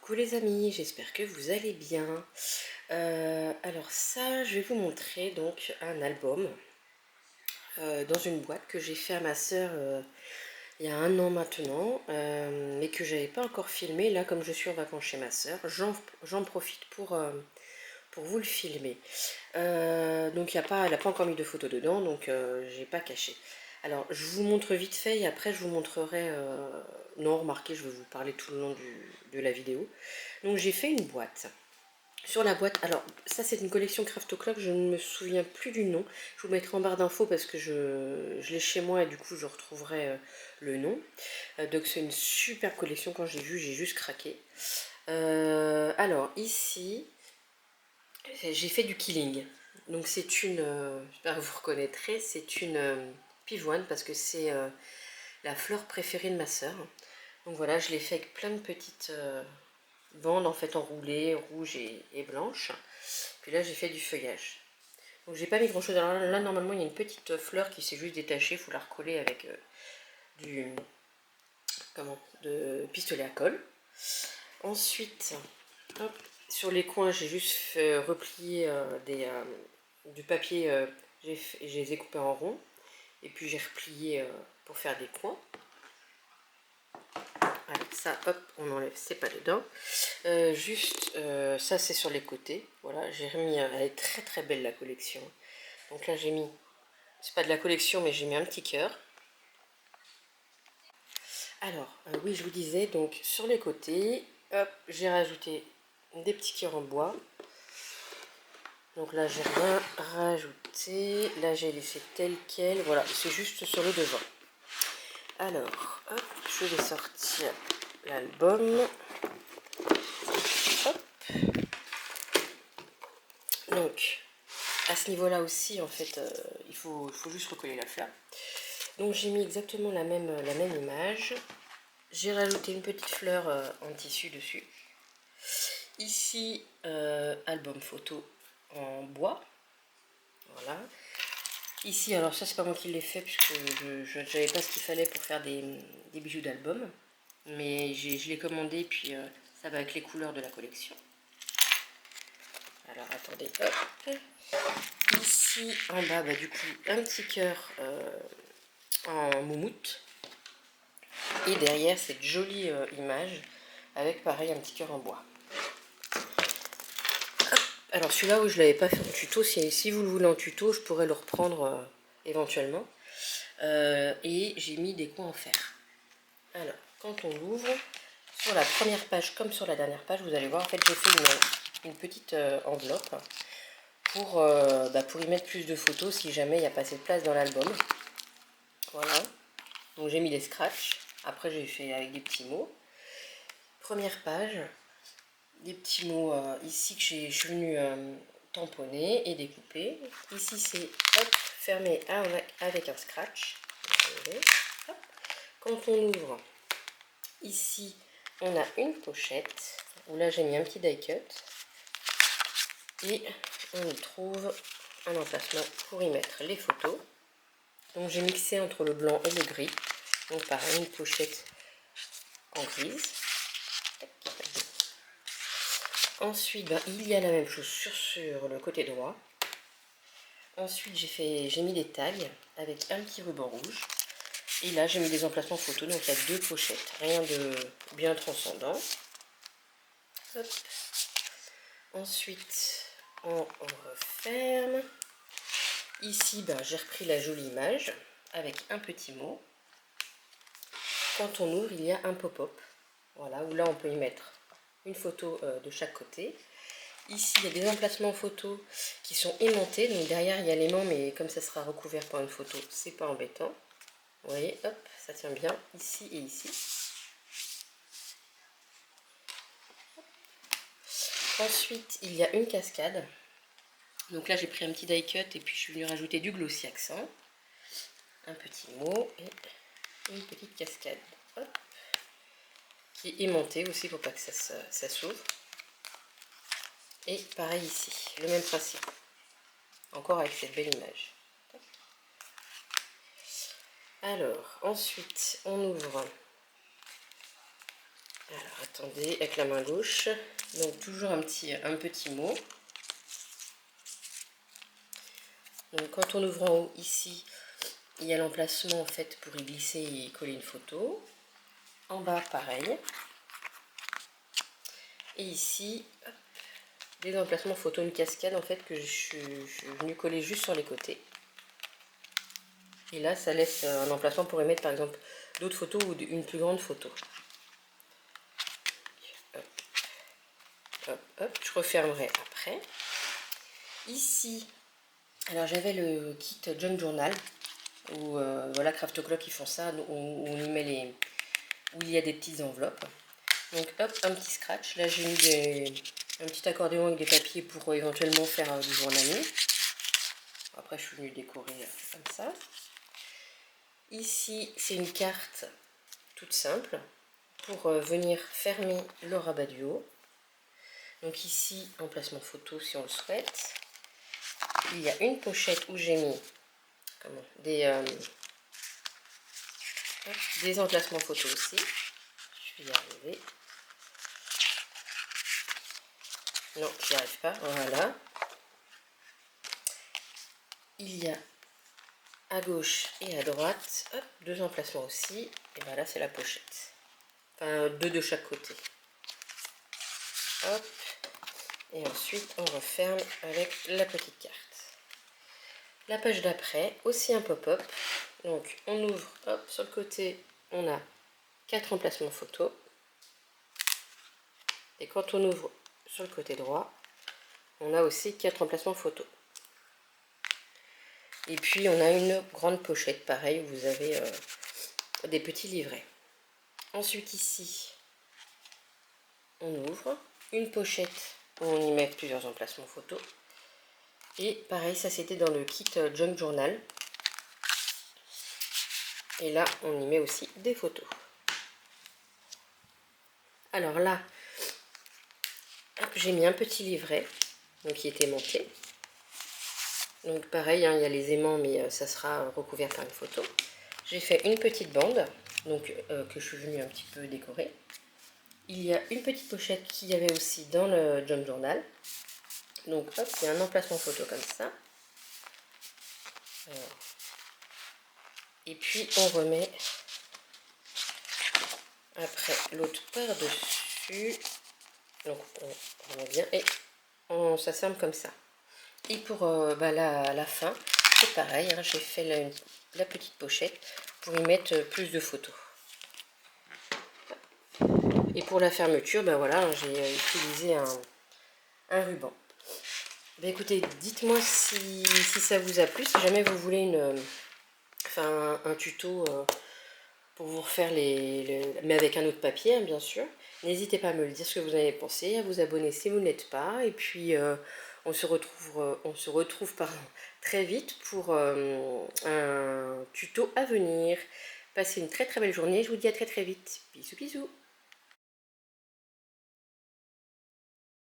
Coucou les amis, j'espère que vous allez bien. Alors ça, je vais vous montrer donc un album dans une boîte que j'ai fait à ma soeur il y a un an maintenant, mais que j'avais pas encore filmé. Là, comme je suis en vacances chez ma soeur, j'en profite pour vous le filmer. Donc elle n'a pas encore mis de photos dedans, donc j'ai pas caché. Alors je vous montre vite fait et après je vous montrerai. Non, remarquez, je vais vous parler tout le long de la vidéo. Donc j'ai fait une boîte. Sur la boîte, alors ça c'est une collection Craft O'Clock, je ne me souviens plus du nom. Je vous mettrai en barre d'infos parce que je l'ai chez moi et du coup je retrouverai le nom. Donc c'est une super collection, quand j'ai vu j'ai juste craqué. Alors ici, j'ai fait du Killing. Donc c'est une, j'espère que vous reconnaîtrez, c'est une pivoine parce que c'est la fleur préférée de ma soeur. Donc voilà, je l'ai fait avec plein de petites bandes en fait enroulées, rouges et blanches. Puis là j'ai fait du feuillage. Donc j'ai pas mis grand chose. Alors là normalement il y a une petite fleur qui s'est juste détachée, il faut la recoller avec du de pistolet à colle. Ensuite, hop, sur les coins j'ai juste replié du papier, je les ai coupés en rond et puis j'ai replié pour faire des coins. Voilà, ça hop on enlève, c'est pas dedans. Ça c'est sur les côtés. Voilà, j'ai remis, elle est très très belle la collection. Donc là j'ai mis, c'est pas de la collection mais j'ai mis un petit cœur. Alors oui, je vous disais, donc sur les côtés, hop, j'ai rajouté des petits cœurs en bois. Donc là j'ai rien rajouté, là j'ai laissé tel quel, voilà, c'est juste sur le devant. Alors hop, je vais sortir l'album. Donc à ce niveau là aussi en fait il faut juste recoller la fleur. Donc j'ai mis exactement la même image. J'ai rajouté une petite fleur en tissu dessus. Ici album photo en bois. Voilà. Ici, alors ça c'est pas moi qui l'ai fait puisque je n'avais pas ce qu'il fallait pour faire des bijoux d'album. Mais je l'ai commandé puis ça va avec les couleurs de la collection. Alors attendez, hop. Ici en bas, bah, du coup un petit cœur en moumoute. Et derrière cette jolie image avec pareil un petit cœur en bois. Alors celui-là, oui, je ne l'avais pas fait en tuto. Si vous le voulez en tuto, je pourrais le reprendre éventuellement. Et j'ai mis des coins en fer. Alors, quand on l'ouvre, sur la première page comme sur la dernière page, vous allez voir, en fait, j'ai fait une petite enveloppe pour y mettre plus de photos si jamais il n'y a pas assez de place dans l'album. Voilà. Donc j'ai mis des scratchs. Après, j'ai fait avec des petits mots. Première page, des petits mots ici que je suis venue tamponner et découper. Ici, c'est fermé avec un scratch. Hop. Quand on ouvre, ici, on a une pochette où là j'ai mis un petit die cut et on y trouve un emplacement pour y mettre les photos. Donc j'ai mixé entre le blanc et le gris. Donc pareil, une pochette en grise. Ensuite, il y a la même chose sur le côté droit. Ensuite, j'ai mis des tags avec un petit ruban rouge. Et là, j'ai mis des emplacements photos. Donc, il y a deux pochettes. Rien de bien transcendant. Hop. Ensuite, on referme. Ici, j'ai repris la jolie image avec un petit mot. Quand on ouvre, il y a un pop-up. Voilà, où là, on peut y mettre une photo de chaque côté. Ici, il y a des emplacements photos qui sont aimantés. Donc derrière, il y a l'aimant, mais comme ça sera recouvert par une photo, c'est pas embêtant. Vous voyez, hop, ça tient bien ici et ici. Ensuite, il y a une cascade. Donc là, j'ai pris un petit die cut et puis je suis venue rajouter du glossy accent. Un petit mot et une petite cascade. Hop, qui est aimantée aussi pour pas que ça s'ouvre. Et pareil ici, le même principe. Encore avec cette belle image. Alors, ensuite, on ouvre Alors attendez, avec la main gauche. Donc toujours un petit mot. Donc quand on ouvre en haut ici, il y a l'emplacement en fait pour y glisser et coller une photo. En bas pareil. Et ici, hop, des emplacements photo, une cascade en fait que je suis venue coller juste sur les côtés. Et là ça laisse un emplacement pour y mettre par exemple d'autres photos ou une plus grande photo. Hop, hop, hop, je refermerai après. Ici, alors j'avais le kit Junk Journal, où voilà, Craft O'Clock ils font ça, où on y met où il y a des petites enveloppes. Donc hop, un petit scratch. Là j'ai mis un petit accordéon avec des papiers pour éventuellement faire du journaling. Après je suis venue décorer comme ça. Ici c'est une carte toute simple pour venir fermer le rabat du haut. Donc ici, emplacement photo si on le souhaite. Il y a une pochette où j'ai mis des emplacements photos aussi. Je vais y arriver. Non, je n'y arrive pas. Voilà. Il y a à gauche et à droite, hop, deux emplacements aussi. Et bien là, c'est la pochette. Enfin, deux de chaque côté. Hop. Et ensuite, on referme avec la petite carte. La page d'après, aussi un pop-up. Donc, on ouvre, hop, sur le côté, on a 4 emplacements photos. Et quand on ouvre sur le côté droit, on a aussi 4 emplacements photos. Et puis, on a une grande pochette, pareil, où vous avez des petits livrets. Ensuite, ici, on ouvre une pochette où on y met plusieurs emplacements photos. Et pareil, ça c'était dans le kit Junk Journal. Et là, on y met aussi des photos. Alors là, j'ai mis un petit livret donc, qui était monté. Donc pareil, hein, il y a les aimants, mais ça sera recouvert par une photo. J'ai fait une petite bande donc, que je suis venue un petit peu décorer. Il y a une petite pochette qu'il y avait aussi dans le Junk Journal. Donc hop, il y a un emplacement photo comme ça. Alors. Et puis on remet après l'autre par-dessus. Donc on remet bien et ça ferme comme ça. Et pour la fin, c'est pareil, hein, j'ai fait la petite pochette pour y mettre plus de photos. Et pour la fermeture, ben voilà, j'ai utilisé un ruban. Ben écoutez, dites-moi si ça vous a plu, si jamais vous voulez un tuto pour vous refaire mais avec un autre papier, hein, bien sûr. N'hésitez pas à me le dire ce que vous en avez pensé, à vous abonner si vous ne l'êtes pas. Et puis, on se retrouve très vite pour un tuto à venir. Passez une très très belle journée. Je vous dis à très très vite. Bisous bisous.